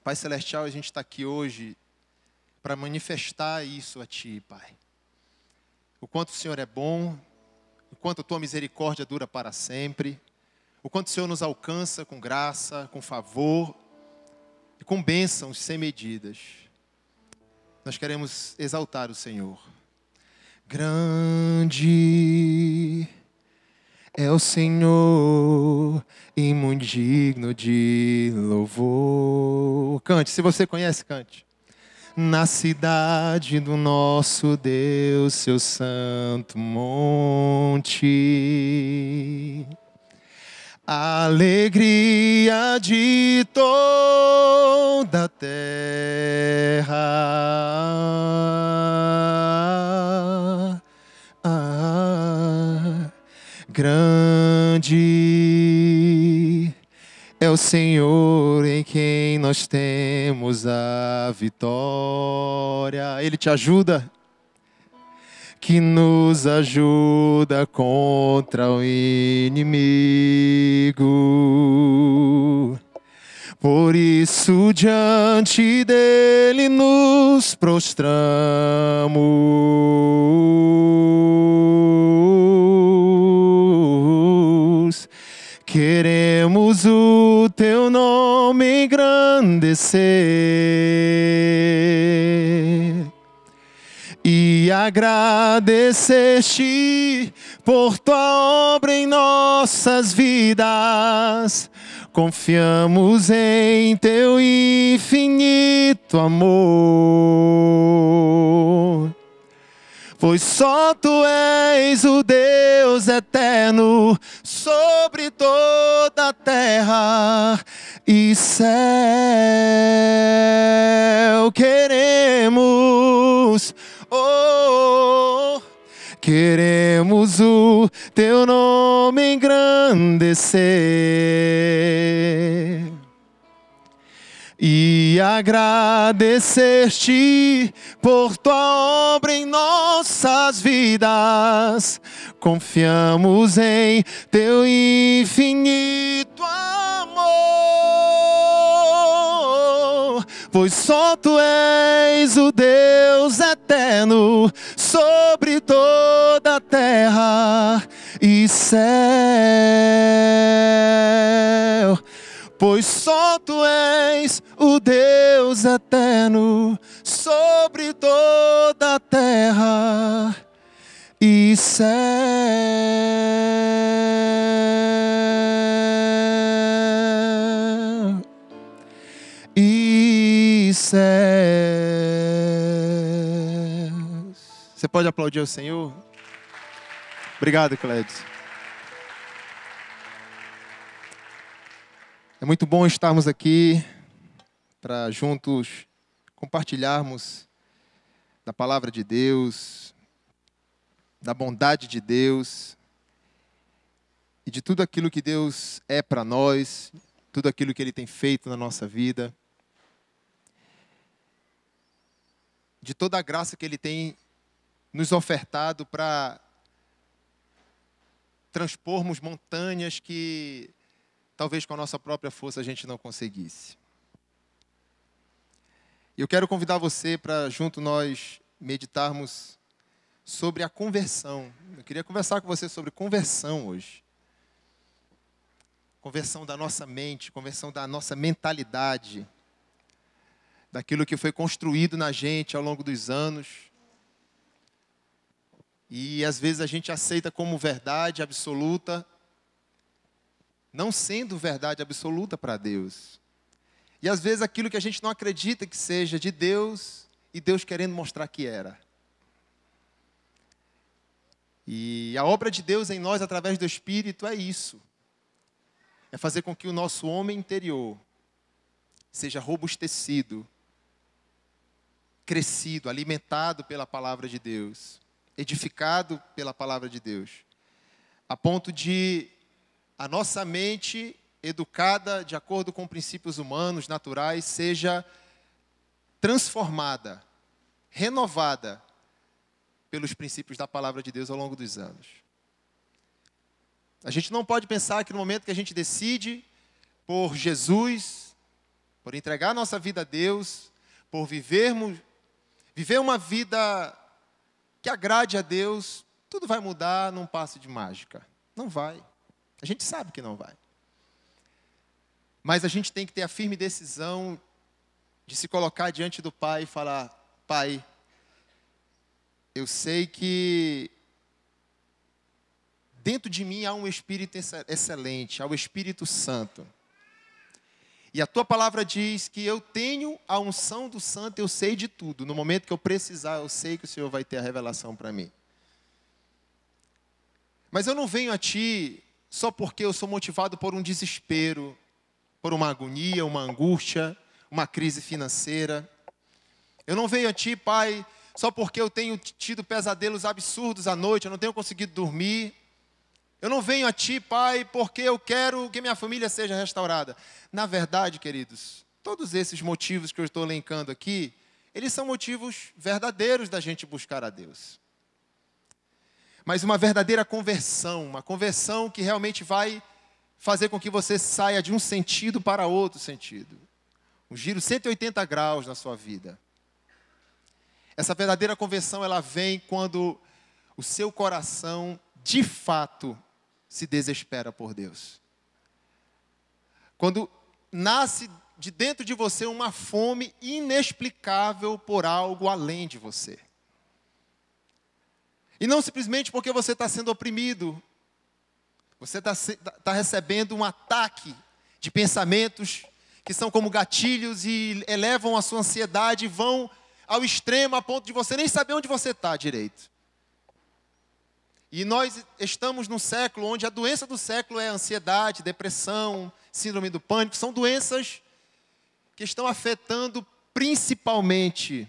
Pai Celestial, a gente está aqui hoje para manifestar isso a Ti, Pai. O quanto o Senhor é bom, o quanto a Tua misericórdia dura para sempre, o quanto o Senhor nos alcança com graça, com favor e com bênçãos sem medidas. Nós queremos exaltar o Senhor. Grande é o Senhor e muito digno de louvor. Cante, se você conhece, cante. Na cidade do nosso Deus, seu santo monte, a alegria de toda a terra. Grande é o Senhor em quem nós temos a vitória. Ele te ajuda, que nos ajuda contra o inimigo. Por isso diante dele nos prostramos. Queremos o teu nome engrandecer e agradecer-te por tua obra em nossas vidas. Confiamos em teu infinito amor, pois só tu és o Deus eterno sobre toda a terra e céu. Queremos, queremos o teu nome engrandecer e agradecer-te por tua obra em nossas vidas. Confiamos em teu infinito amor, pois só tu és o Deus eterno sobre toda a terra e céu. Pois só tu és o Deus eterno sobre toda a terra e céu. E céus. Você pode aplaudir ao Senhor? Obrigado, Clédio. É muito bom estarmos aqui para juntos compartilharmos da palavra de Deus, da bondade de Deus e de tudo aquilo que Deus é para nós, tudo aquilo que Ele tem feito na nossa vida, de toda a graça que Ele tem nos ofertado para transpormos montanhas que talvez com a nossa própria força a gente não conseguisse. E eu quero convidar você para junto nós meditarmos sobre a conversão. Eu queria conversar com você sobre conversão hoje. Conversão da nossa mente, conversão da nossa mentalidade, daquilo que foi construído na gente ao longo dos anos. E às vezes a gente aceita como verdade absoluta, não sendo verdade absoluta para Deus. E às vezes aquilo que a gente não acredita que seja de Deus, e Deus querendo mostrar que era. E a obra de Deus em nós, através do Espírito, é isso. É fazer com que o nosso homem interior seja robustecido, crescido, alimentado pela palavra de Deus, edificado pela palavra de Deus, a ponto de a nossa mente, educada de acordo com princípios humanos, naturais, seja transformada, renovada pelos princípios da palavra de Deus ao longo dos anos. A gente não pode pensar que no momento que a gente decide por Jesus, por entregar nossa vida a Deus, por viver uma vida que agrade a Deus, tudo vai mudar num passe de mágica. Não vai. A gente sabe que não vai. Mas a gente tem que ter a firme decisão de se colocar diante do Pai e falar: Pai, eu sei que dentro de mim há um Espírito excelente, há o Espírito Santo. E a Tua palavra diz que eu tenho a unção do Santo, eu sei de tudo. No momento que eu precisar, eu sei que o Senhor vai ter a revelação para mim. Mas eu não venho a Ti só porque eu sou motivado por um desespero, por uma agonia, uma angústia, uma crise financeira. Eu não venho a Ti, Pai, só porque eu tenho tido pesadelos absurdos à noite, eu não tenho conseguido dormir. Eu não venho a Ti, Pai, porque eu quero que minha família seja restaurada. Na verdade, queridos, todos esses motivos que eu estou elencando aqui, eles são motivos verdadeiros da gente buscar a Deus. Mas uma verdadeira conversão, uma conversão que realmente vai fazer com que você saia de um sentido para outro sentido. Um giro 180 graus na sua vida. Essa verdadeira conversão, ela vem quando o seu coração, de fato, se desespera por Deus. Quando nasce de dentro de você uma fome inexplicável por algo além de você. E não simplesmente porque você está sendo oprimido. Você está recebendo um ataque de pensamentos que são como gatilhos e elevam a sua ansiedade e vão ao extremo a ponto de você nem saber onde você está direito. E nós estamos num século onde a doença do século é ansiedade, depressão, síndrome do pânico. São doenças que estão afetando principalmente,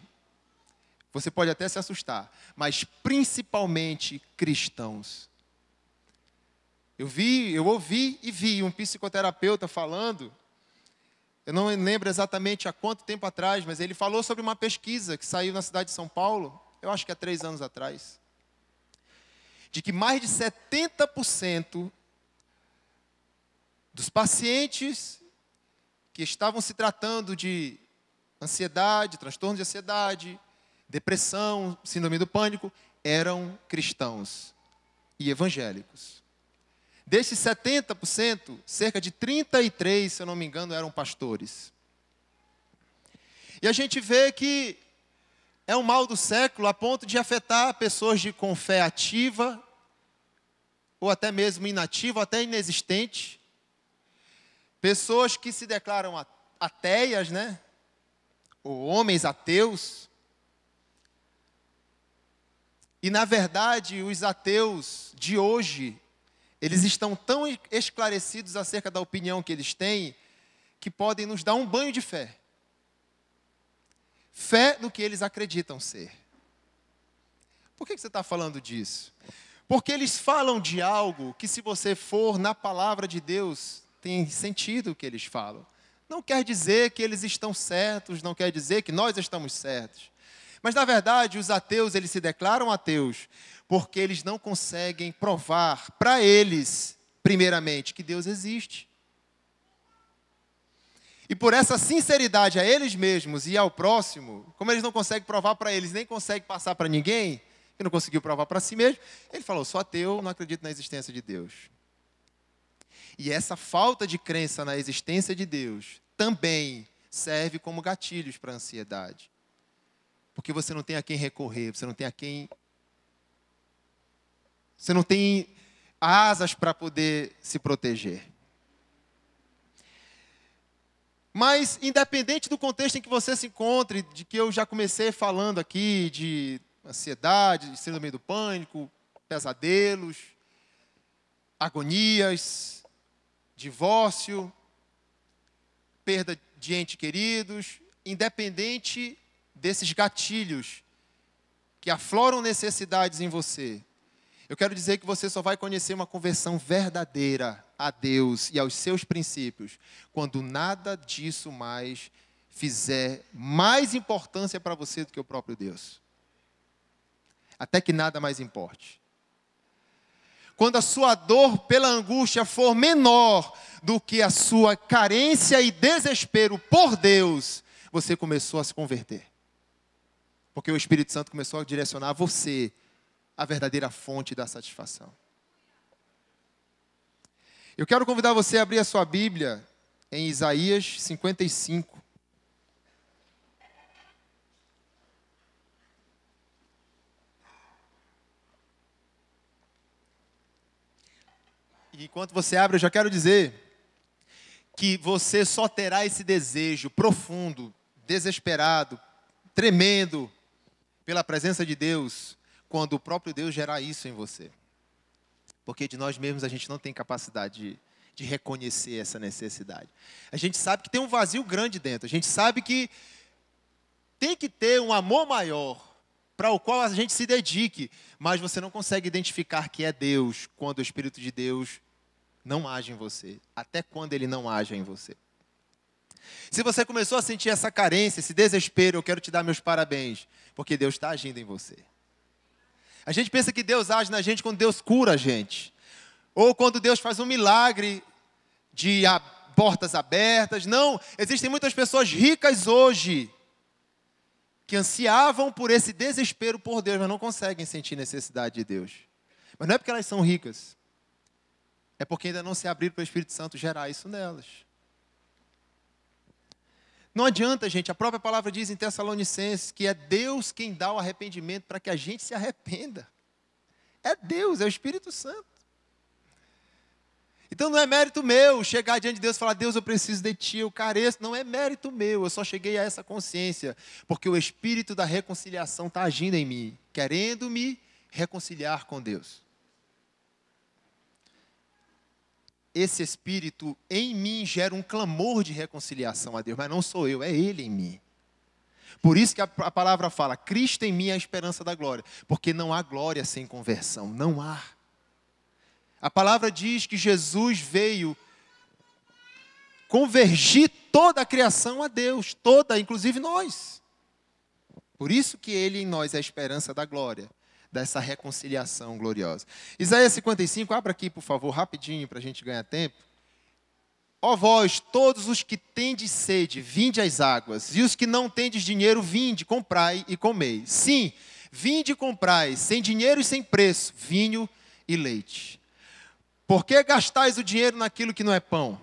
você pode até se assustar, mas principalmente cristãos. Eu ouvi e vi um psicoterapeuta falando, eu não lembro exatamente há quanto tempo atrás, mas ele falou sobre uma pesquisa que saiu na cidade de São Paulo, eu acho que há 3 anos atrás, de que mais de 70% dos pacientes que estavam se tratando de ansiedade, transtorno de ansiedade, depressão, síndrome do pânico, eram cristãos e evangélicos. Desses 70%, cerca de 33%, se eu não me engano, eram pastores. E a gente vê que é um mal do século a ponto de afetar pessoas com fé ativa, ou até mesmo inativa, ou até inexistente. Pessoas que se declaram ateias, né? Ou homens ateus. E, na verdade, os ateus de hoje, eles estão tão esclarecidos acerca da opinião que eles têm, que podem nos dar um banho de fé. Fé no que eles acreditam ser. Por que você está falando disso? Porque eles falam de algo que, se você for na palavra de Deus, tem sentido o que eles falam. Não quer dizer que eles estão certos, não quer dizer que nós estamos certos. Mas, na verdade, os ateus, eles se declaram ateus porque eles não conseguem provar para eles, primeiramente, que Deus existe. E por essa sinceridade a eles mesmos e ao próximo, como eles não conseguem provar para eles, nem conseguem passar para ninguém, que não conseguiu provar para si mesmo, ele falou: sou ateu, não acredito na existência de Deus. E essa falta de crença na existência de Deus também serve como gatilhos para a ansiedade. Porque você não tem a quem recorrer, você não tem asas para poder se proteger. Mas, independente do contexto em que você se encontre, de que eu já comecei falando aqui, de ansiedade, de síndrome do pânico, pesadelos, agonias, divórcio, perda de entes queridos, independente desses gatilhos que afloram necessidades em você, eu quero dizer que você só vai conhecer uma conversão verdadeira a Deus e aos seus princípios quando nada disso mais fizer mais importância para você do que o próprio Deus. Até que nada mais importe. Quando a sua dor pela angústia for menor do que a sua carência e desespero por Deus, você começou a se converter. Porque o Espírito Santo começou a direcionar você a verdadeira fonte da satisfação. Eu quero convidar você a abrir a sua Bíblia em Isaías 55. E enquanto você abre, eu já quero dizer que você só terá esse desejo profundo, desesperado, tremendo pela presença de Deus, quando o próprio Deus gerar isso em você. Porque de nós mesmos a gente não tem capacidade de reconhecer essa necessidade. A gente sabe que tem um vazio grande dentro. A gente sabe que tem que ter um amor maior para o qual a gente se dedique. Mas você não consegue identificar que é Deus quando o Espírito de Deus não age em você. Até quando Ele não age em você. Se você começou a sentir essa carência, esse desespero, eu quero te dar meus parabéns. Porque Deus está agindo em você. A gente pensa que Deus age na gente quando Deus cura a gente. Ou quando Deus faz um milagre de portas abertas. Não, existem muitas pessoas ricas hoje que ansiavam por esse desespero por Deus, mas não conseguem sentir necessidade de Deus. Mas não é porque elas são ricas. É porque ainda não se abriram para o Espírito Santo gerar isso nelas. Não adianta, gente, a própria palavra diz em Tessalonicenses que é Deus quem dá o arrependimento para que a gente se arrependa. É Deus, é o Espírito Santo. Então não é mérito meu chegar diante de Deus e falar, Deus, eu preciso de Ti, eu careço. Não é mérito meu, eu só cheguei a essa consciência, porque o Espírito da reconciliação está agindo em mim, querendo me reconciliar com Deus. Esse Espírito em mim gera um clamor de reconciliação a Deus, mas não sou eu, é Ele em mim. Por isso que a palavra fala, Cristo em mim é a esperança da glória, porque não há glória sem conversão, não há. A palavra diz que Jesus veio convergir toda a criação a Deus, toda, inclusive nós. Por isso que Ele em nós é a esperança da glória, dessa reconciliação gloriosa. Isaías 55, abra aqui, por favor, rapidinho, para a gente ganhar tempo. Ó vós, todos os que tendes sede, vinde às águas, e os que não tendes dinheiro, vinde, comprai e comei. Sim, vinde e comprai, sem dinheiro e sem preço, vinho e leite. Por que gastais o dinheiro naquilo que não é pão?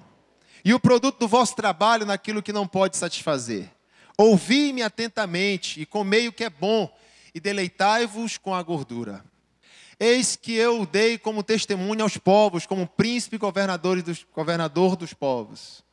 E o produto do vosso trabalho naquilo que não pode satisfazer? Ouvi-me atentamente e comei o que é bom, e deleitai-vos com a gordura. Eis que eu o dei como testemunho aos povos, como príncipe e governador dos povos.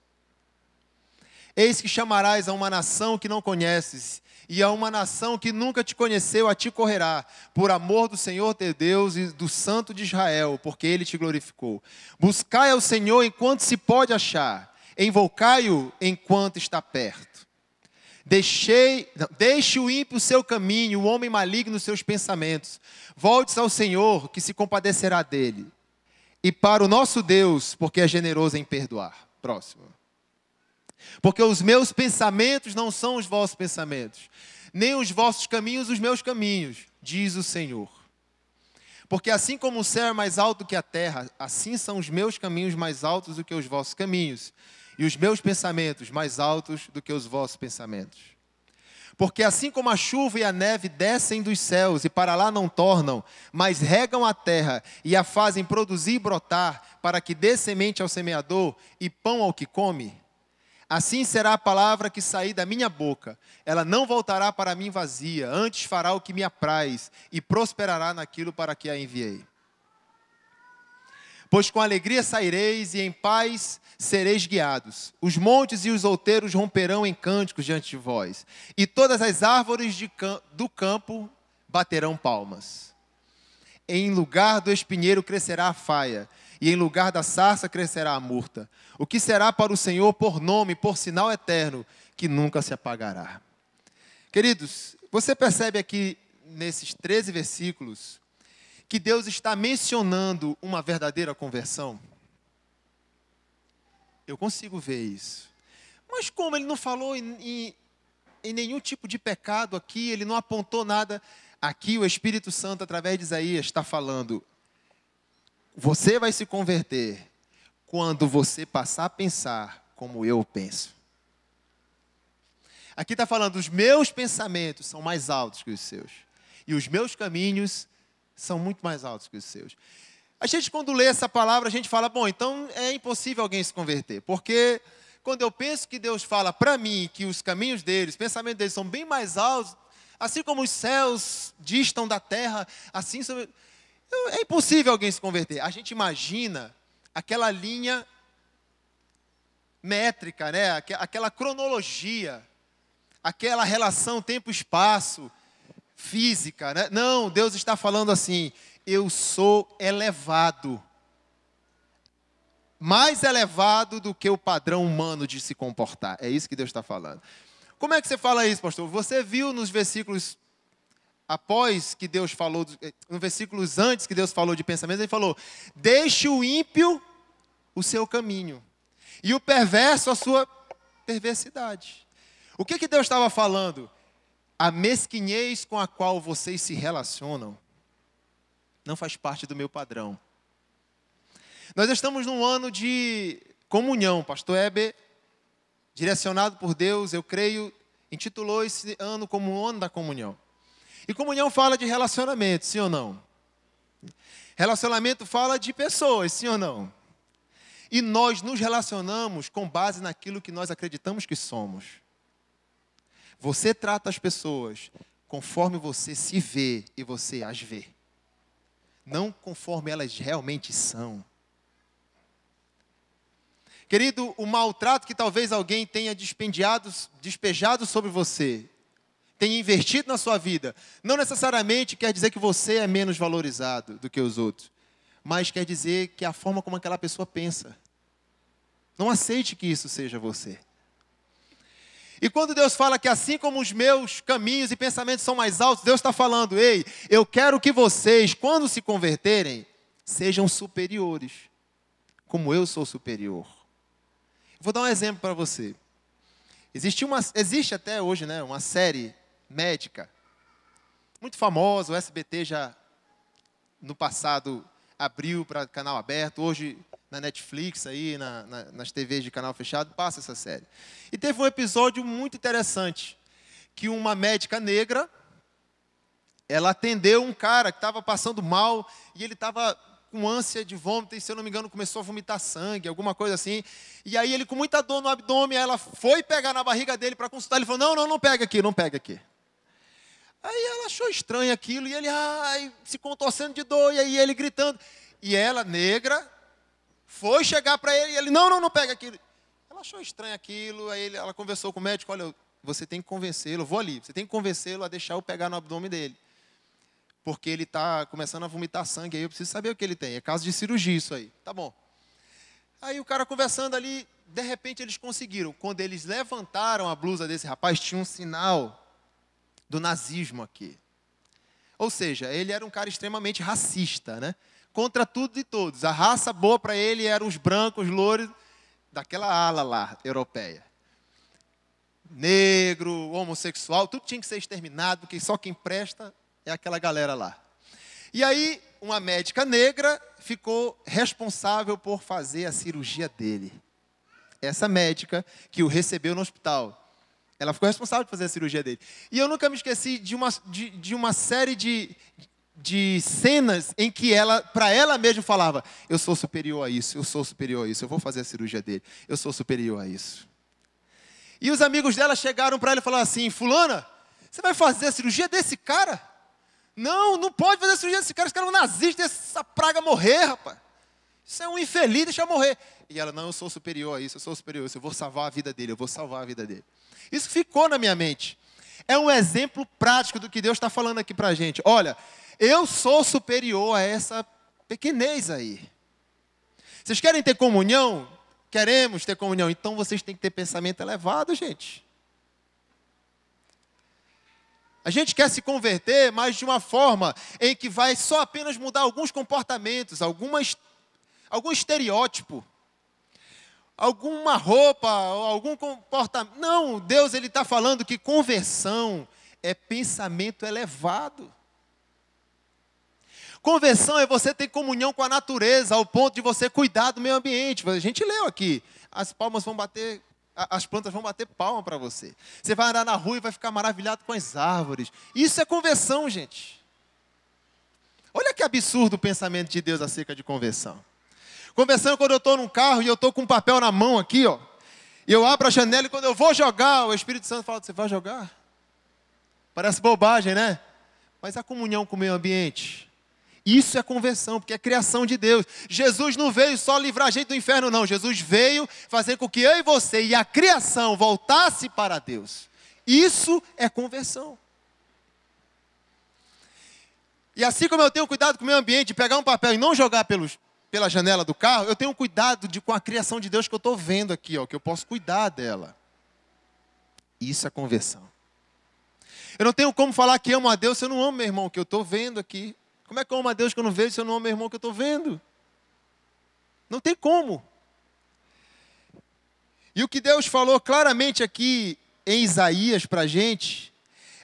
Eis que chamarás a uma nação que não conheces, e a uma nação que nunca te conheceu, a ti correrá, por amor do Senhor teu Deus e do Santo de Israel, porque Ele te glorificou. Buscai ao Senhor enquanto se pode achar, invocai-o enquanto está perto. Deixe o ímpio o seu caminho, o homem maligno os seus pensamentos. Volte-se ao Senhor, que se compadecerá dele. E para o nosso Deus, porque é generoso em perdoar. Próximo. Porque os meus pensamentos não são os vossos pensamentos, nem os vossos caminhos os meus caminhos, diz o Senhor. Porque assim como o céu é mais alto que a terra, assim são os meus caminhos mais altos do que os vossos caminhos, e os meus pensamentos mais altos do que os vossos pensamentos. Porque assim como a chuva e a neve descem dos céus e para lá não tornam, mas regam a terra e a fazem produzir e brotar, para que dê semente ao semeador e pão ao que come, assim será a palavra que sair da minha boca. Ela não voltará para mim vazia, antes fará o que me apraz e prosperará naquilo para que a enviei. Pois com alegria saireis e em paz sereis guiados. Os montes e os outeiros romperão em cânticos diante de vós, e todas as árvores do campo baterão palmas. Em lugar do espinheiro crescerá a faia, e em lugar da sarça crescerá a murta. O que será para o Senhor por nome, por sinal eterno, que nunca se apagará. Queridos, você percebe aqui nesses 13 versículos que Deus está mencionando uma verdadeira conversão? Eu consigo ver isso. Mas como ele não falou em nenhum tipo de pecado aqui, ele não apontou nada. Aqui o Espírito Santo, através de Isaías, está falando: você vai se converter quando você passar a pensar como eu penso. Aqui está falando, os meus pensamentos são mais altos que os seus. E os meus caminhos são muito mais altos que os seus. A gente, quando lê essa palavra, a gente fala, bom, então é impossível alguém se converter. Porque quando eu penso que Deus fala para mim que os caminhos deles, os pensamentos deles são bem mais altos, assim como os céus distam da terra, assim é impossível alguém se converter. A gente imagina aquela linha métrica, né? Aquela cronologia, aquela relação tempo-espaço, física, né? Não, Deus está falando assim, eu sou elevado, mais elevado do que o padrão humano de se comportar. É isso que Deus está falando. Como é que você fala isso, pastor? Você viu nos versículos após que Deus falou, nos versículos antes que Deus falou de pensamentos, ele falou, deixe o ímpio o seu caminho, e o perverso a sua perversidade. O que Deus estava falando? A mesquinhez com a qual vocês se relacionam não faz parte do meu padrão. Nós estamos num ano de comunhão. Pastor Heber, direcionado por Deus, eu creio, intitulou esse ano como o ano da comunhão. E comunhão fala de relacionamento, sim ou não? Relacionamento fala de pessoas, sim ou não? E nós nos relacionamos com base naquilo que nós acreditamos que somos. Você trata as pessoas conforme você se vê e você as vê. Não conforme elas realmente são. Querido, o maltrato que talvez alguém tenha despejado sobre você, tenha investido na sua vida, não necessariamente quer dizer que você é menos valorizado do que os outros, mas quer dizer que é a forma como aquela pessoa pensa. Não aceite que isso seja você. E quando Deus fala que assim como os meus caminhos e pensamentos são mais altos, Deus está falando, ei, eu quero que vocês, quando se converterem, sejam superiores, como eu sou superior. Vou dar um exemplo para você. Existe até hoje, né, uma série médica, muito famosa, o SBT já, no passado, abriu para canal aberto, hoje na Netflix, aí, nas TVs de canal fechado, passa essa série. E teve um episódio muito interessante, que uma médica negra, ela atendeu um cara que estava passando mal, e ele estava com ânsia de vômito, e se eu não me engano começou a vomitar sangue, alguma coisa assim, e aí ele com muita dor no abdômen, ela foi pegar na barriga dele para consultar, ele falou, não pega aqui, não pega aqui. Aí ela achou estranho aquilo, e ele se contorcendo de dor, e aí ele gritando, e ela, negra, foi chegar para ele, e ele, não pega aquilo. Ela achou estranho aquilo, aí ela conversou com o médico, olha, você tem que convencê-lo, vou ali, você tem que convencê-lo a deixar eu pegar no abdômen dele. Porque ele está começando a vomitar sangue, aí eu preciso saber o que ele tem, é caso de cirurgia isso aí, tá bom. Aí o cara conversando ali, de repente eles conseguiram, quando eles levantaram a blusa desse rapaz, tinha um sinal do nazismo aqui. Ou seja, ele era um cara extremamente racista, né? Contra tudo e todos. A raça boa para ele eram os brancos, louros, daquela ala lá, europeia. Negro, homossexual, tudo tinha que ser exterminado, porque só quem presta é aquela galera lá. E aí, uma médica negra ficou responsável por fazer a cirurgia dele. Essa médica que o recebeu no hospital, ela ficou responsável por fazer a cirurgia dele. E eu nunca me esqueci de uma série de cenas em que ela, para ela mesma, falava, eu sou superior a isso, eu vou fazer a cirurgia dele, eu sou superior a isso. E os amigos dela chegaram para ela e falaram assim, fulana, você vai fazer a cirurgia desse cara? Não pode fazer a cirurgia desse cara, esse cara é um nazista, essa praga morrer, rapaz. Isso é um infeliz, deixa eu morrer. E ela, não, eu sou superior a isso, eu vou salvar a vida dele, Isso ficou na minha mente. É um exemplo prático do que Deus está falando aqui para a gente. Olha, eu sou superior a essa pequenez aí. Vocês querem ter comunhão? Queremos ter comunhão. Então vocês têm que ter pensamento elevado, gente. A gente quer se converter, mas de uma forma em que vai só apenas mudar alguns comportamentos, algum estereótipo, alguma roupa, algum comportamento. Não, Deus ele está falando que conversão é pensamento elevado. Conversão é você ter comunhão com a natureza, ao ponto de você cuidar do meio ambiente. A gente leu aqui, as palmas vão bater, as plantas vão bater palma para você. Você vai andar na rua e vai ficar maravilhado com as árvores. Isso é conversão, gente. Olha que absurdo o pensamento de Deus acerca de conversão. Conversão é quando eu estou num carro e eu estou com um papel na mão aqui, ó. E eu abro a janela e quando eu vou jogar, o Espírito Santo fala, você vai jogar? Parece bobagem, né? Mas a comunhão com o meio ambiente, isso é conversão, porque é criação de Deus. Jesus não veio só livrar a gente do inferno, não. Jesus veio fazer com que eu e você e a criação voltasse para Deus. Isso é conversão. E assim como eu tenho cuidado com o meio ambiente, de pegar um papel e não jogar pela janela do carro, eu tenho cuidado com a criação de Deus que eu estou vendo aqui, ó, que eu posso cuidar dela. Isso é conversão. Eu não tenho como falar que amo a Deus se eu não amo meu irmão, que eu estou vendo aqui. Como é que eu amo a Deus que eu não vejo se eu não amo meu irmão que eu estou vendo? Não tem como. E o que Deus falou claramente aqui em Isaías para a gente,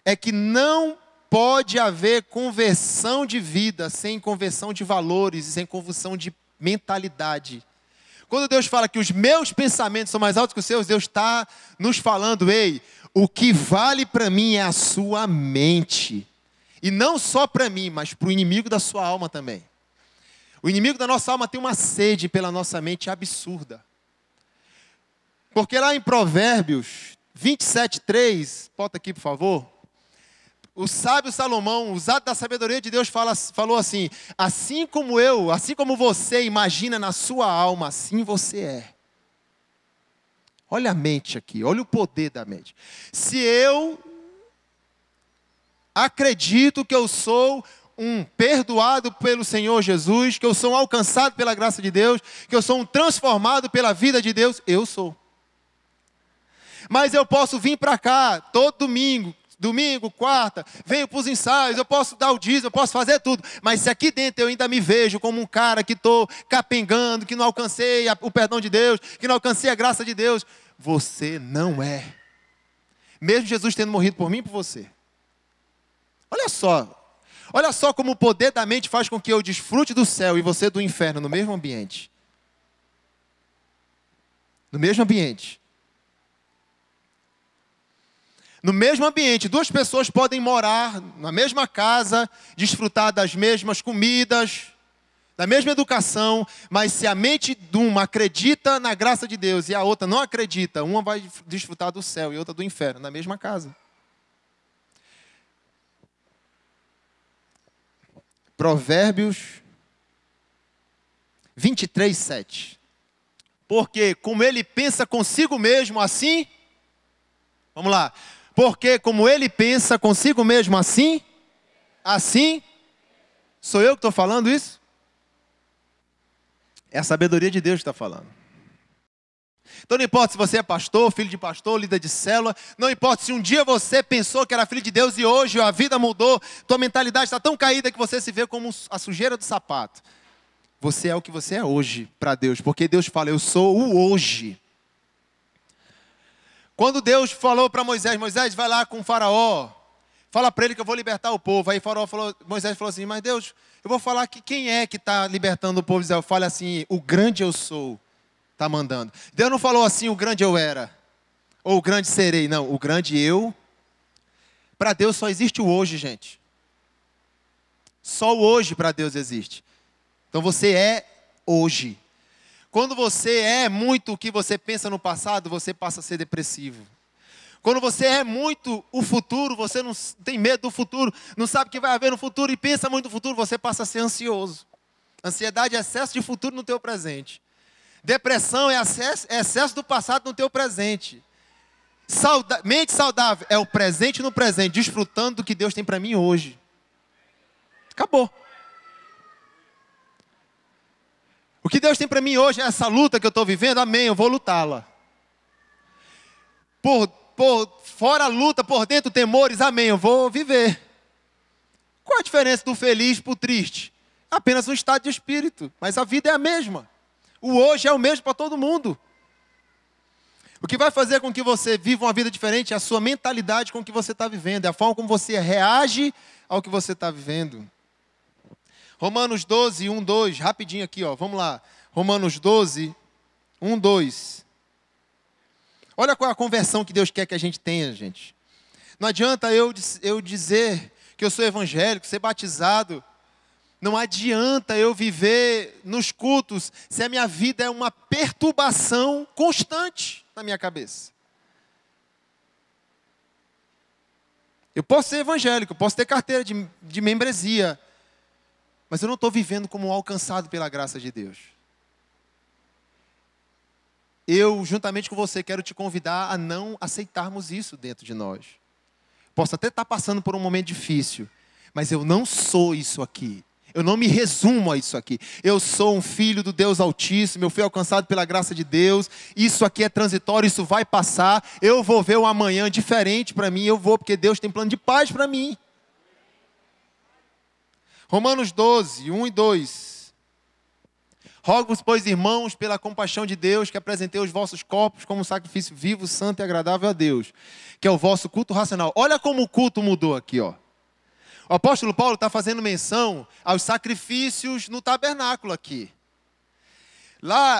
é que não pode haver conversão de vida sem conversão de valores e sem conversão de mentalidade. Quando Deus fala que os meus pensamentos são mais altos que os seus, Deus está nos falando, ei, o que vale para mim é a sua mente. E não só para mim, mas para o inimigo da sua alma também. O inimigo da nossa alma tem uma sede pela nossa mente absurda. Porque lá em Provérbios 27:3, bota aqui por favor. O sábio Salomão, usado da sabedoria de Deus, falou assim, assim como você imagina na sua alma, assim você é. Olha a mente aqui, olha o poder da mente. Se eu acredito que eu sou um perdoado pelo Senhor Jesus, que eu sou um alcançado pela graça de Deus, que eu sou um transformado pela vida de Deus, eu sou. Mas eu posso vir para cá todo domingo, quarta, venho para os ensaios, eu posso dar o dízimo, eu posso fazer tudo. Mas se aqui dentro eu ainda me vejo como um cara que estou capengando, que não alcancei o perdão de Deus, que não alcancei a graça de Deus, você não é. Mesmo Jesus tendo morrido por mim e por você. Olha só como o poder da mente faz com que eu desfrute do céu e você do inferno no mesmo ambiente. No mesmo ambiente. No mesmo ambiente, duas pessoas podem morar na mesma casa, desfrutar das mesmas comidas, da mesma educação, mas se a mente de uma acredita na graça de Deus e a outra não acredita, uma vai desfrutar do céu e outra do inferno, na mesma casa. Provérbios 23:7. Porque como ele pensa consigo mesmo assim, vamos lá. Porque como ele pensa consigo mesmo assim, sou eu que estou falando isso? É a sabedoria de Deus que está falando. Então não importa se você é pastor, filho de pastor, líder de célula, não importa se um dia você pensou que era filho de Deus e hoje a vida mudou, tua mentalidade está tão caída que você se vê como a sujeira do sapato. Você é o que você é hoje para Deus, porque Deus fala, eu sou o hoje. Quando Deus falou para Moisés, Moisés vai lá com o faraó, fala para ele que eu vou libertar o povo. Aí Moisés falou assim, mas Deus, eu vou falar que quem é que está libertando o povo de Israel? Fala assim, o grande eu sou está mandando. Deus não falou assim, o grande eu era, ou o grande serei. Não, o grande eu. Para Deus só existe o hoje, gente. Só o hoje para Deus existe. Então você é hoje. Quando você é muito o que você pensa no passado, você passa a ser depressivo. Quando você é muito o futuro, você não tem medo do futuro, não sabe o que vai haver no futuro e pensa muito no futuro, você passa a ser ansioso. Ansiedade é excesso de futuro no teu presente. Depressão é excesso do passado no teu presente. Mente saudável é o presente no presente, desfrutando do que Deus tem para mim hoje. Acabou. O que Deus tem para mim hoje é essa luta que eu estou vivendo, amém, eu vou lutá-la. Por fora a luta, por dentro temores, amém, eu vou viver. Qual a diferença do feliz para o triste? Apenas um estado de espírito, mas a vida é a mesma. O hoje é o mesmo para todo mundo. O que vai fazer com que você viva uma vida diferente é a sua mentalidade com o que você está vivendo, é a forma como você reage ao que você está vivendo. Romanos 12, 1, 2, rapidinho aqui, ó, vamos lá. Romanos 12, 1, 2. Olha qual é a conversão que Deus quer que a gente tenha, gente. Não adianta eu dizer que eu sou evangélico, ser batizado. Não adianta eu viver nos cultos se a minha vida é uma perturbação constante na minha cabeça. Eu posso ser evangélico, posso ter carteira de membresia, mas eu não estou vivendo como um alcançado pela graça de Deus. Eu, juntamente com você, quero te convidar a não aceitarmos isso dentro de nós. Posso até estar passando por um momento difícil, mas eu não sou isso aqui. Eu não me resumo a isso aqui. Eu sou um filho do Deus Altíssimo, eu fui alcançado pela graça de Deus. Isso aqui é transitório, isso vai passar. Eu vou ver um amanhã diferente para mim, eu vou, porque Deus tem plano de paz para mim. Romanos 12, 1 e 2. Rogo-vos, pois, irmãos, pela compaixão de Deus, que apresentei os vossos corpos como sacrifício vivo, santo e agradável a Deus, que é o vosso culto racional. Olha como o culto mudou aqui, ó. O apóstolo Paulo está fazendo menção aos sacrifícios no tabernáculo aqui.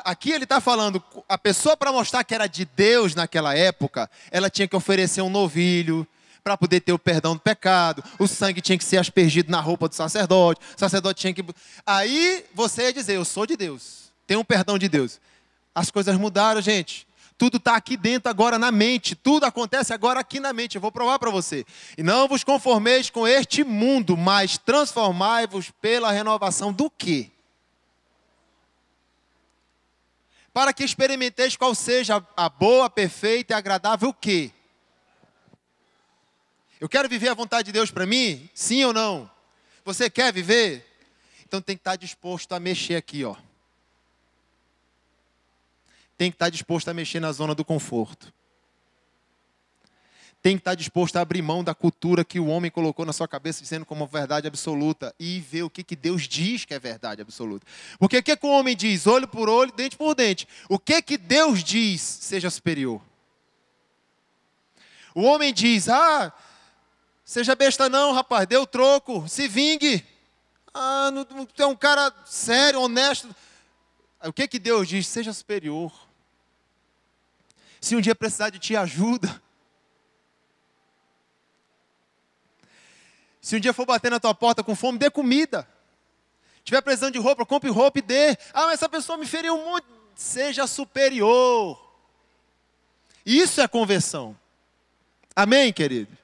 Aqui ele está falando, a pessoa para mostrar que era de Deus naquela época, ela tinha que oferecer um novilho para poder ter o perdão do pecado. O sangue tinha que ser aspergido na roupa do sacerdote. O sacerdote tinha que... Aí você ia dizer, eu sou de Deus, tenho um perdão de Deus. As coisas mudaram, gente. Tudo está aqui dentro agora na mente. Tudo acontece agora aqui na mente. Eu vou provar para você. E não vos conformeis com este mundo, mas transformai-vos pela renovação do quê? Para que experimenteis qual seja a boa, perfeita e agradável o quê? Eu quero viver a vontade de Deus para mim? Sim ou não? Você quer viver? Então tem que estar disposto a mexer aqui, ó. Tem que estar disposto a mexer na zona do conforto. Tem que estar disposto a abrir mão da cultura que o homem colocou na sua cabeça, dizendo como verdade absoluta, e ver o que Deus diz que é verdade absoluta. Porque o que o homem diz? Olho por olho, dente por dente. O que Deus diz seja superior? O homem diz, seja besta não, rapaz, deu troco, se vingue. Tu é um cara sério, honesto. O que Deus diz? Seja superior. Se um dia precisar de ti, ajuda. Se um dia for bater na tua porta com fome, dê comida. Tiver precisando de roupa, compre roupa e dê. Mas essa pessoa me feriu muito. Seja superior. Isso é conversão. Amém, querido?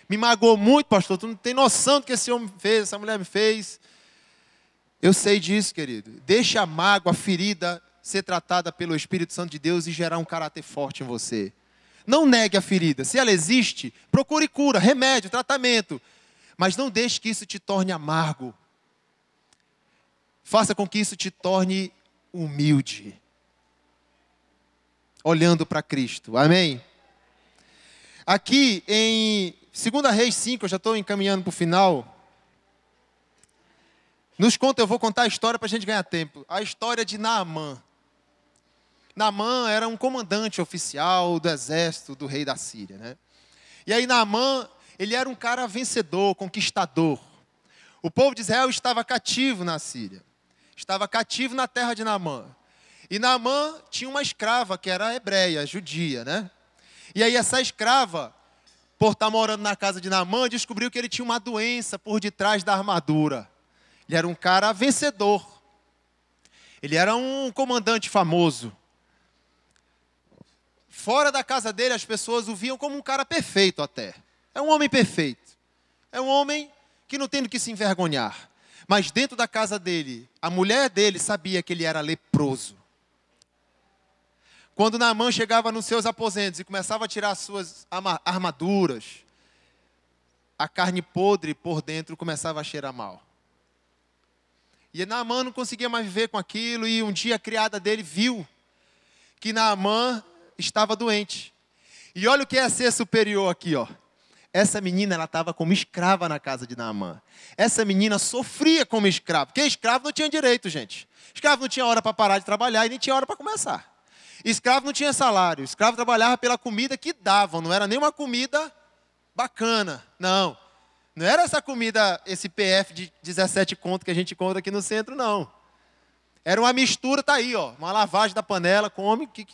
Me magoou muito, pastor. Tu não tem noção do que esse homem fez, essa mulher me fez. Eu sei disso, querido. Deixa a mágoa, a ferida ser tratada pelo Espírito Santo de Deus e gerar um caráter forte em você. Não negue a ferida. Se ela existe, procure cura, remédio, tratamento. Mas não deixe que isso te torne amargo. Faça com que isso te torne humilde. Olhando para Cristo. Amém? Aqui em 2 Reis 5, eu já estou encaminhando para o final. Eu vou contar a história para a gente ganhar tempo. A história de Naamã. Naamã era um comandante oficial do exército do rei da Síria, né? E aí Naamã, ele era um cara vencedor, conquistador. O povo de Israel estava cativo na Síria. Estava cativo na terra de Naamã. E Naamã tinha uma escrava que era hebreia, judia, né? E aí essa escrava, por estar morando na casa de Naamã, descobriu que ele tinha uma doença por detrás da armadura. Ele era um cara vencedor. Ele era um comandante famoso. Fora da casa dele, as pessoas o viam como um cara perfeito até. É um homem perfeito. É um homem que não tem do que se envergonhar. Mas dentro da casa dele, a mulher dele sabia que ele era leproso. Quando Naamã chegava nos seus aposentos e começava a tirar as suas armaduras, a carne podre por dentro começava a cheirar mal. E Naamã não conseguia mais viver com aquilo, e um dia a criada dele viu que Naamã estava doente. E olha o que é ser superior aqui, ó. Essa menina, ela estava como escrava na casa de Naamã. Essa menina sofria como escravo, porque escravo não tinha direito, gente. Escravo não tinha hora para parar de trabalhar e nem tinha hora para começar. Escravo não tinha salário, escravo trabalhava pela comida que davam, não era nem uma comida bacana, não. Não era essa comida, esse PF de 17 conto que a gente encontra aqui no centro, não. Era uma mistura, tá aí, ó, uma lavagem da panela, come, que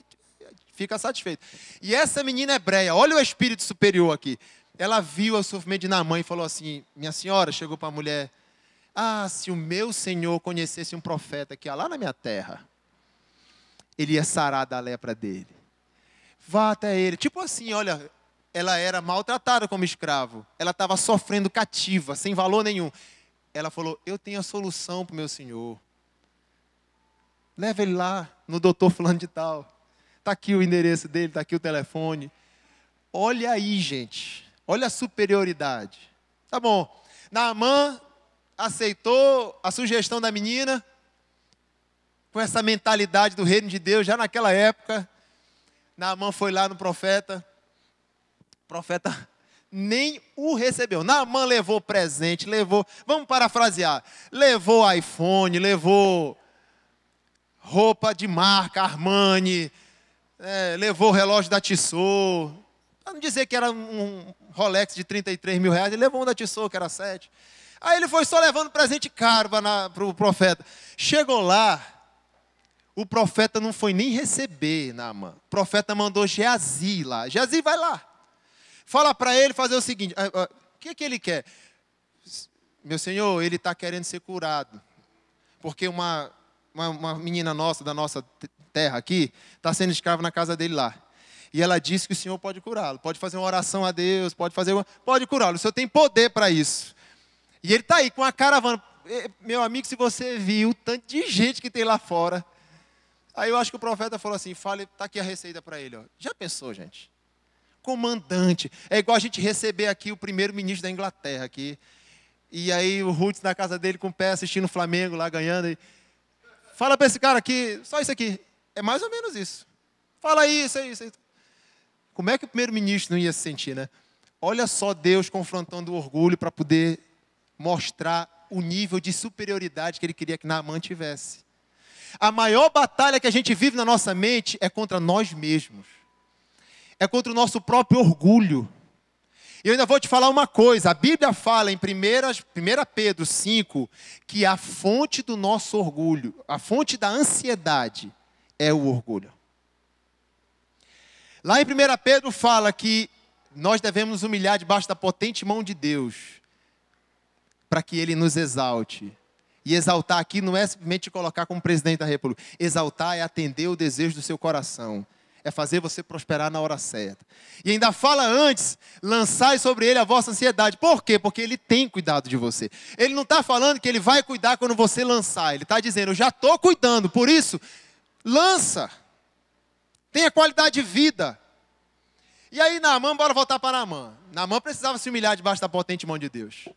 fica satisfeito. E essa menina hebreia, olha o espírito superior aqui. Ela viu o sofrimento de Naamã e falou assim, minha senhora, chegou para a mulher, se o meu senhor conhecesse um profeta que ia lá na minha terra, ele ia sarar da lepra dele. Vá até ele. Tipo assim, olha, ela era maltratada como escravo. Ela estava sofrendo cativa, sem valor nenhum. Ela falou, eu tenho a solução para o meu senhor. Leva ele lá, no doutor fulano de tal. Está aqui o endereço dele, está aqui o telefone. Olha aí, gente. Olha a superioridade. Tá bom. Naamã aceitou a sugestão da menina, com essa mentalidade do reino de Deus, já naquela época. Naamã foi lá no profeta. O profeta nem o recebeu. Naamã levou presente, levou, vamos parafrasear, levou iPhone, levou roupa de marca, Armani, levou o relógio da Tissot. Para não dizer que era um Rolex de 33 mil reais, ele levou um da Tissot, que era 7. Aí ele foi só levando presente caro para o profeta. Chegou lá, o profeta não foi nem receber Naamã. O profeta mandou Geazi lá. Geazi, vai lá. Fala para ele fazer o seguinte. O que ele quer? Meu senhor, ele está querendo ser curado. Porque uma menina nossa, da nossa terra aqui, está sendo escrava na casa dele lá. E ela disse que o senhor pode curá-lo. Pode fazer uma oração a Deus, pode curá-lo. O senhor tem poder para isso. E ele está aí com a caravana. Meu amigo, se você viu o tanto de gente que tem lá fora. Aí eu acho que o profeta falou assim, está aqui a receita para ele. Ó. Já pensou, gente? Comandante. É igual a gente receber aqui o primeiro-ministro da Inglaterra. Aqui. E aí o Roots na casa dele com o pé assistindo o Flamengo lá ganhando. E fala para esse cara aqui, só isso aqui. É mais ou menos isso. Fala aí, isso aí. Como é que o primeiro-ministro não ia se sentir, né? Olha só Deus confrontando o orgulho para poder mostrar o nível de superioridade que ele queria que Naamã tivesse. A maior batalha que a gente vive na nossa mente é contra nós mesmos. É contra o nosso próprio orgulho. E eu ainda vou te falar uma coisa. A Bíblia fala em 1 Pedro 5 que a fonte do nosso orgulho, a fonte da ansiedade é o orgulho. Lá em 1 Pedro fala que nós devemos nos humilhar debaixo da potente mão de Deus para que Ele nos exalte. E exaltar aqui não é simplesmente colocar como presidente da República. Exaltar é atender o desejo do seu coração. É fazer você prosperar na hora certa. E ainda fala antes, lançai sobre Ele a vossa ansiedade. Por quê? Porque Ele tem cuidado de você. Ele não está falando que Ele vai cuidar quando você lançar. Ele está dizendo, eu já estou cuidando. Por isso, lança. Tenha qualidade de vida. E aí Naamã, bora voltar para Naamã. Naamã precisava se humilhar debaixo da potente mão de Deus.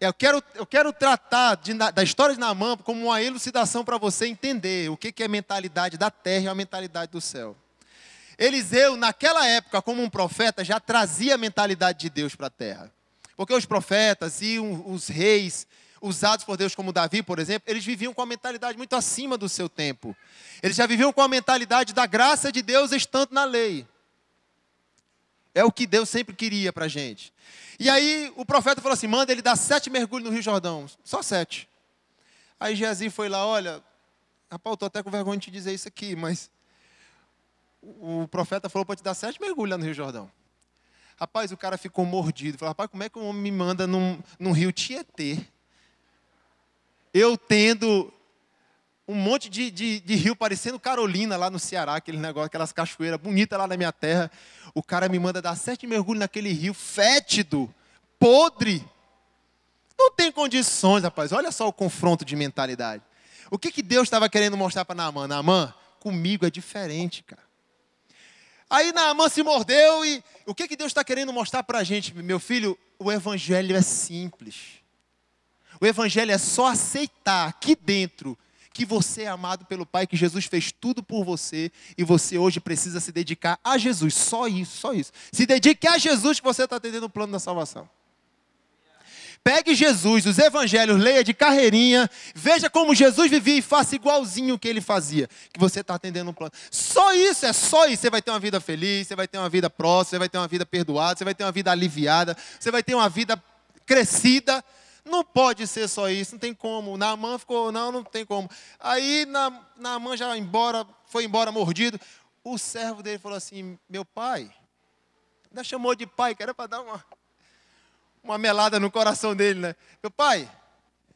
Eu quero tratar da história de Naamã como uma elucidação para você entender o que é a mentalidade da terra e a mentalidade do céu. Eliseu, naquela época, como um profeta, já trazia a mentalidade de Deus para a terra. Porque os profetas e os reis usados por Deus, como Davi, por exemplo, eles viviam com a mentalidade muito acima do seu tempo. Eles já viviam com a mentalidade da graça de Deus estando na lei. É o que Deus sempre queria para a gente. E aí o profeta falou assim, manda ele dar 7 mergulhos no Rio Jordão. Só 7. Aí Geazi foi lá, olha, rapaz, eu estou até com vergonha de te dizer isso aqui, mas o profeta falou para te dar 7 mergulhos lá no Rio Jordão. Rapaz, o cara ficou mordido. Falou, rapaz, como é que um homem me manda num rio Tietê? Eu tendo um monte de rio parecendo Carolina lá no Ceará, aquele negócio, aquelas cachoeiras bonitas lá na minha terra. O cara me manda dar 7 mergulhos naquele rio fétido, podre. Não tem condições, rapaz. Olha só o confronto de mentalidade. O que Deus estava querendo mostrar para Naamã? Naamã, comigo é diferente, cara. Aí Naamã se mordeu e o que Deus está querendo mostrar para a gente? Meu filho, o evangelho é simples. O evangelho é só aceitar aqui dentro que você é amado pelo Pai, que Jesus fez tudo por você e você hoje precisa se dedicar a Jesus. Só isso, só isso. Se dedique a Jesus que você está atendendo o plano da salvação. Pegue Jesus, os evangelhos, leia de carreirinha, veja como Jesus vivia e faça igualzinho o que ele fazia, que você está atendendo um plano. Só isso, é só isso. Você vai ter uma vida feliz, você vai ter uma vida próspera, você vai ter uma vida perdoada, você vai ter uma vida aliviada, você vai ter uma vida crescida. Não pode ser só isso, não tem como. Naamã ficou, não tem como. Aí Naamã já foi embora mordido. O servo dele falou assim, meu pai, ainda chamou de pai, que era para dar uma melada no coração dele, né? Meu pai,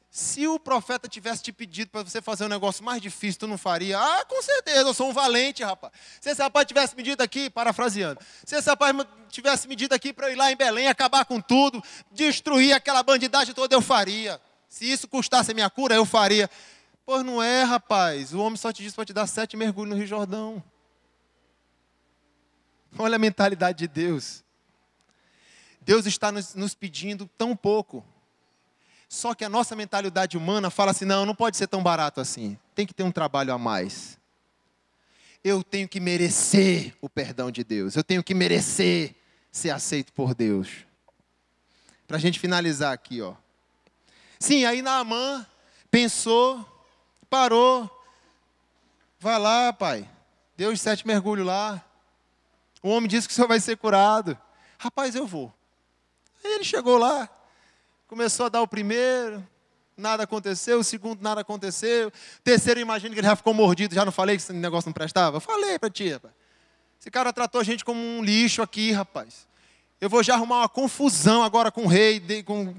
se o profeta tivesse te pedido para você fazer um negócio mais difícil, tu não faria? Ah, com certeza, eu sou um valente, rapaz. Se esse rapaz tivesse me dito aqui, parafraseando, se esse rapaz tivesse me dito aqui para eu ir lá em Belém, acabar com tudo, destruir aquela bandidagem toda, eu faria. Se isso custasse a minha cura, eu faria. Pois não é, rapaz, o homem só te disse para te dar 7 mergulhos no Rio Jordão. Olha a mentalidade de Deus. Deus está nos pedindo tão pouco. Só que a nossa mentalidade humana fala assim, não pode ser tão barato assim. Tem que ter um trabalho a mais. Eu tenho que merecer o perdão de Deus. Eu tenho que merecer ser aceito por Deus. Para a gente finalizar aqui, ó. Sim, aí Naamã pensou, parou. Vai lá, pai. Deu os 7 mergulhos lá. O homem disse que o senhor vai ser curado. Rapaz, eu vou. Aí ele chegou lá. Começou a dar o primeiro, nada aconteceu. O segundo, nada aconteceu. O terceiro, imagino que ele já ficou mordido. Já não falei que esse negócio não prestava? Eu falei para ti, rapaz. Esse cara tratou a gente como um lixo aqui, rapaz. Eu vou já arrumar uma confusão agora com o rei, com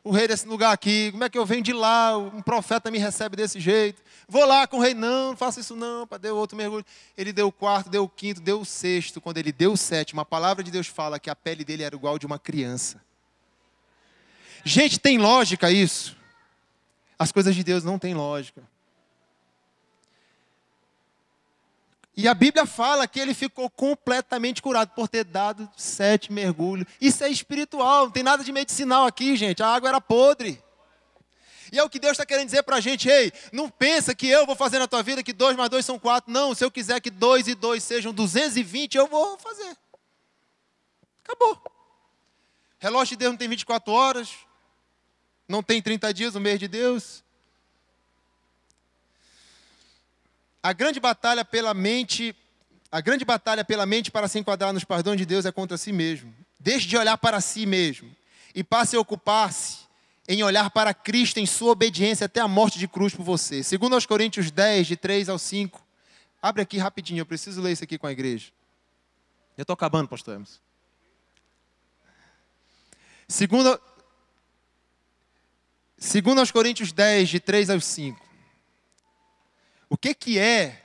o rei desse lugar aqui. Como é que eu venho de lá? Um profeta me recebe desse jeito. Vou lá com o rei, não faça isso não. Deu outro mergulho. Ele deu o 4º, deu o 5º, deu o 6º. Quando ele deu o 7º, a palavra de Deus fala que a pele dele era igual de uma criança. Gente, tem lógica isso? As coisas de Deus não têm lógica. E a Bíblia fala que ele ficou completamente curado por ter dado 7 mergulhos. Isso é espiritual, não tem nada de medicinal aqui, gente. A água era podre. E é o que Deus está querendo dizer para a gente. Ei, não pensa que eu vou fazer na tua vida que 2 mais 2 são 4. Não, se eu quiser que 2 e 2 sejam 220, eu vou fazer. Acabou. Relógio de Deus não tem 24 horas. Não tem 30 dias no mês de Deus. A grande batalha pela mente para se enquadrar nos perdões de Deus é contra si mesmo. Deixe de olhar para si mesmo e passe a ocupar-se em olhar para Cristo em sua obediência até a morte de cruz por você. Segundo aos Coríntios 10, de 3 ao 5. Abre aqui rapidinho, eu preciso ler isso aqui com a igreja. Eu estou acabando, pastor Emerson. Segundo aos Coríntios 10, de 3 ao 5. O que é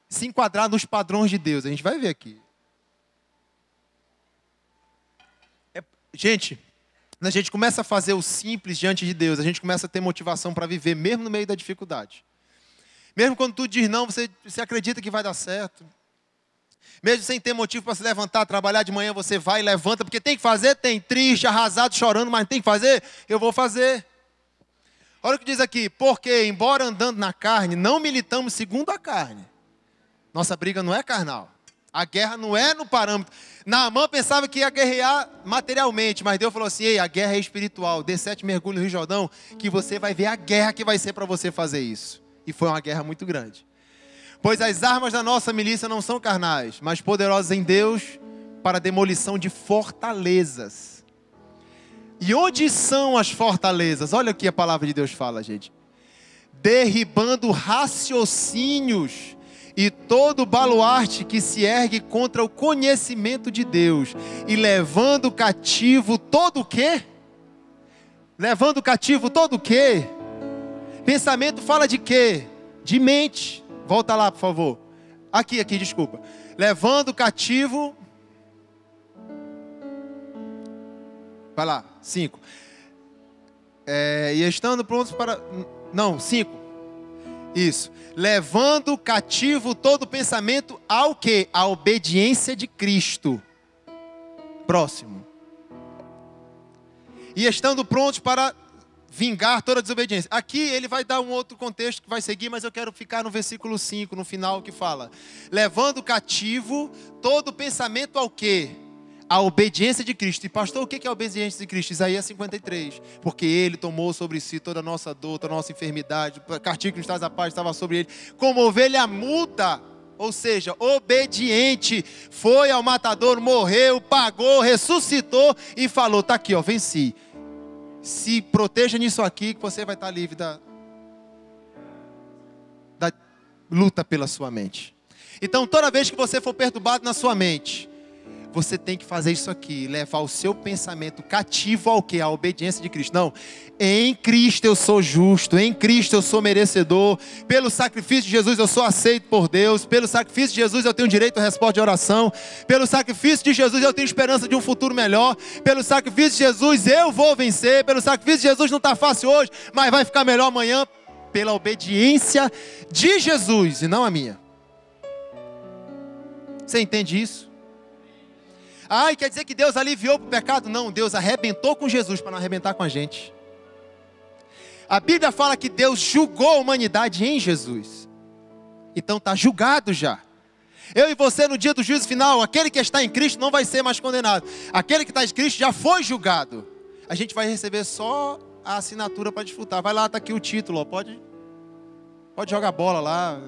se enquadrar nos padrões de Deus? A gente vai ver aqui. Gente, quando a gente começa a fazer o simples diante de Deus, a gente começa a ter motivação para viver, mesmo no meio da dificuldade. Mesmo quando tudo diz não, você acredita que vai dar certo. Mesmo sem ter motivo para se levantar, trabalhar de manhã, você vai e levanta, porque tem que fazer, tem, triste, arrasado, chorando, mas tem que fazer, eu vou fazer. Olha o que diz aqui, porque embora andando na carne, não militamos segundo a carne. Nossa briga não é carnal. A guerra não é no parâmetro. Naamã pensava que ia guerrear materialmente, mas Deus falou assim, ei, a guerra é espiritual, dê 7 mergulhos no Rio Jordão, que você vai ver a guerra que vai ser para você fazer isso. E foi uma guerra muito grande. Pois as armas da nossa milícia não são carnais, mas poderosas em Deus para a demolição de fortalezas. E onde são as fortalezas? Olha o que a palavra de Deus fala, gente. Derribando raciocínios e todo baluarte que se ergue contra o conhecimento de Deus. E levando cativo todo o quê? Levando cativo todo o quê? Pensamento fala de quê? De mente. Volta lá, por favor. Aqui, desculpa. Levando cativo... Vai lá, 5. E estando prontos para... Não, 5. Isso. Levando cativo todo pensamento ao quê? A obediência de Cristo. Próximo. E estando prontos para vingar toda a desobediência. Aqui ele vai dar um outro contexto que vai seguir, mas eu quero ficar no versículo 5, no final, que fala. Levando cativo todo pensamento ao quê? A obediência de Cristo. E pastor, o que é a obediência de Cristo? Isaías 53. Porque Ele tomou sobre si toda a nossa dor, toda a nossa enfermidade. O castigo que nos traz a paz estava sobre Ele. Como ovelha muda, ou seja, obediente, foi ao matador, morreu, pagou, ressuscitou e falou, está aqui, ó, venci. se proteja nisso aqui, que você vai estar livre da luta pela sua mente. Então, toda vez que você for perturbado na sua mente, você tem que fazer isso aqui, levar o seu pensamento cativo ao quê? A obediência de Cristo. Não, em Cristo eu sou justo, em Cristo eu sou merecedor, pelo sacrifício de Jesus eu sou aceito por Deus, pelo sacrifício de Jesus eu tenho direito à resposta de oração, pelo sacrifício de Jesus eu tenho esperança de um futuro melhor, pelo sacrifício de Jesus eu vou vencer, pelo sacrifício de Jesus não está fácil hoje, mas vai ficar melhor amanhã, pela obediência de Jesus e não a minha. Você entende isso? Ai, quer dizer que Deus aliviou para o pecado? Não, Deus arrebentou com Jesus para não arrebentar com a gente. A Bíblia fala que Deus julgou a humanidade em Jesus. Então está julgado já. Eu e você no dia do juízo final, aquele que está em Cristo não vai ser mais condenado. Aquele que está em Cristo já foi julgado. A gente vai receber só a assinatura para desfrutar. Vai lá, está aqui o título, ó. Pode jogar bola lá,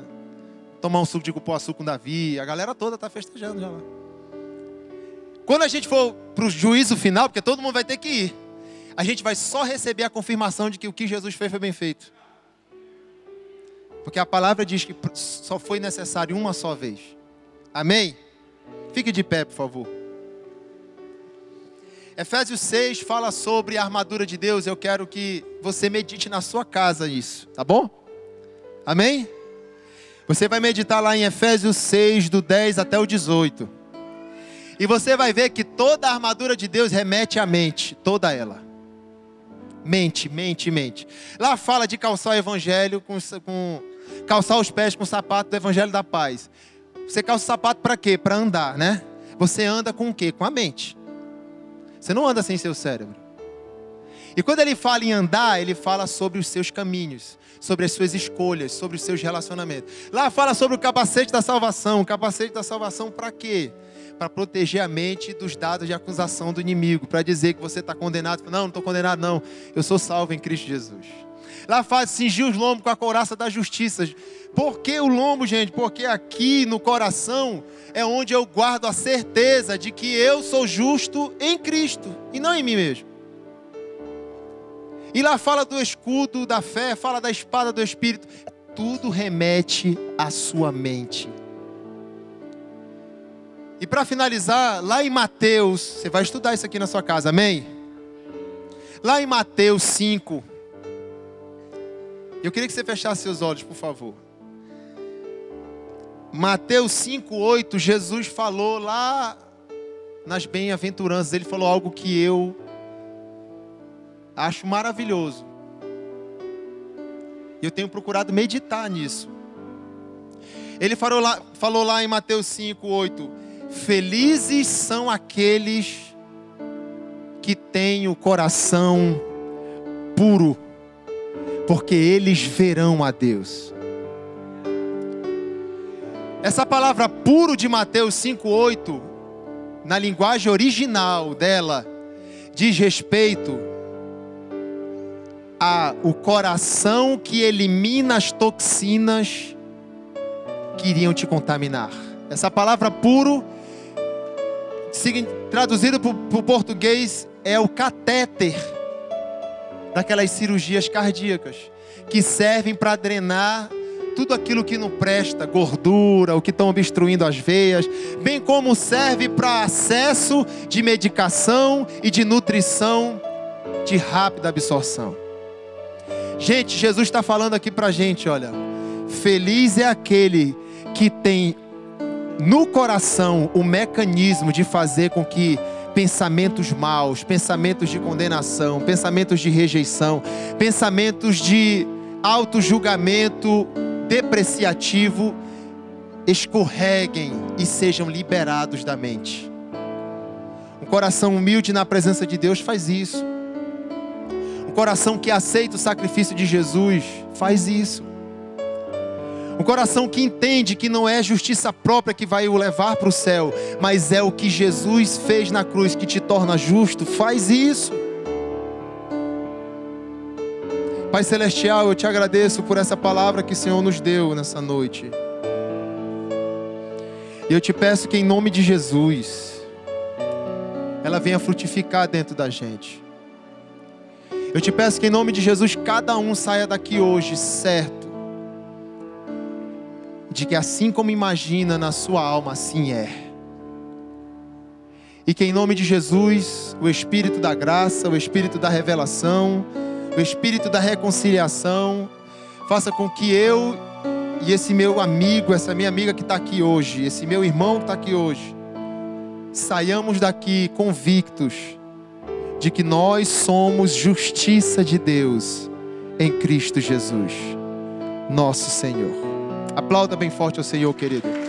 tomar um suco de cupuaçu com Davi. A galera toda está festejando já lá. Quando a gente for para o juízo final, porque todo mundo vai ter que ir, a gente vai só receber a confirmação de que o que Jesus fez foi bem feito. Porque a palavra diz que só foi necessário uma só vez. Amém? Fique de pé, por favor. Efésios 6 fala sobre a armadura de Deus. Eu quero que você medite na sua casa isso, tá bom? Amém? Você vai meditar lá em Efésios 6, do 10 até o 18. E você vai ver que toda a armadura de Deus remete à mente, toda ela. Mente, mente, mente. Lá fala de calçar o evangelho, calçar os pés com o sapato do evangelho da paz. Você calça o sapato para quê? Para andar, né? Você anda com o quê? Com a mente. Você não anda sem seu cérebro. E quando ele fala em andar, ele fala sobre os seus caminhos, sobre as suas escolhas, sobre os seus relacionamentos. Lá fala sobre o capacete da salvação. O capacete da salvação para quê? Para proteger a mente dos dados de acusação do inimigo, para dizer que você está condenado. Não estou condenado não, eu sou salvo em Cristo Jesus. Lá faz cingir os lombos com a couraça da justiça. Por que o lombo, gente? Porque aqui no coração é onde eu guardo a certeza de que eu sou justo em Cristo e não em mim mesmo. E lá fala do escudo da fé, fala da espada do Espírito. Tudo remete à sua mente. E para finalizar, lá em Mateus, você vai estudar isso aqui na sua casa, amém? Lá em Mateus 5, eu queria que você fechasse seus olhos, por favor. Mateus 5, 8, Jesus falou lá nas bem-aventuranças, ele falou algo que eu acho maravilhoso. Eu tenho procurado meditar nisso. Ele falou lá em Mateus 5, 8, felizes são aqueles que têm o coração puro, porque eles verão a Deus. Essa palavra puro de Mateus 5:8, na linguagem original dela, diz respeito ao coração que elimina as toxinas que iriam te contaminar. Essa palavra puro, traduzido para o português, é o catéter daquelas cirurgias cardíacas que servem para drenar tudo aquilo que não presta, gordura, o que estão obstruindo as veias, bem como serve para acesso de medicação e de nutrição de rápida absorção. Gente, Jesus está falando aqui para a gente, olha, feliz é aquele que tem no coração o mecanismo de fazer com que pensamentos maus, pensamentos de condenação, pensamentos de rejeição, pensamentos de autojulgamento depreciativo escorreguem e sejam liberados da mente. Um coração humilde na presença de Deus faz isso. Um coração que aceita o sacrifício de Jesus faz isso. Um coração que entende que não é justiça própria que vai o levar para o céu, mas é o que Jesus fez na cruz que te torna justo, faz isso. Pai Celestial, eu te agradeço por essa palavra que o Senhor nos deu nessa noite. E eu te peço que em nome de Jesus, ela venha frutificar dentro da gente. Eu te peço que em nome de Jesus, cada um saia daqui hoje certo de que assim como imagina na sua alma, assim é. E que em nome de Jesus, o Espírito da graça, o Espírito da revelação, o Espírito da reconciliação, faça com que eu e esse meu amigo, essa minha amiga que está aqui hoje, esse meu irmão que está aqui hoje, saiamos daqui convictos de que nós somos justiça de Deus em Cristo Jesus, nosso Senhor. Aplauda bem forte ao Senhor, querido.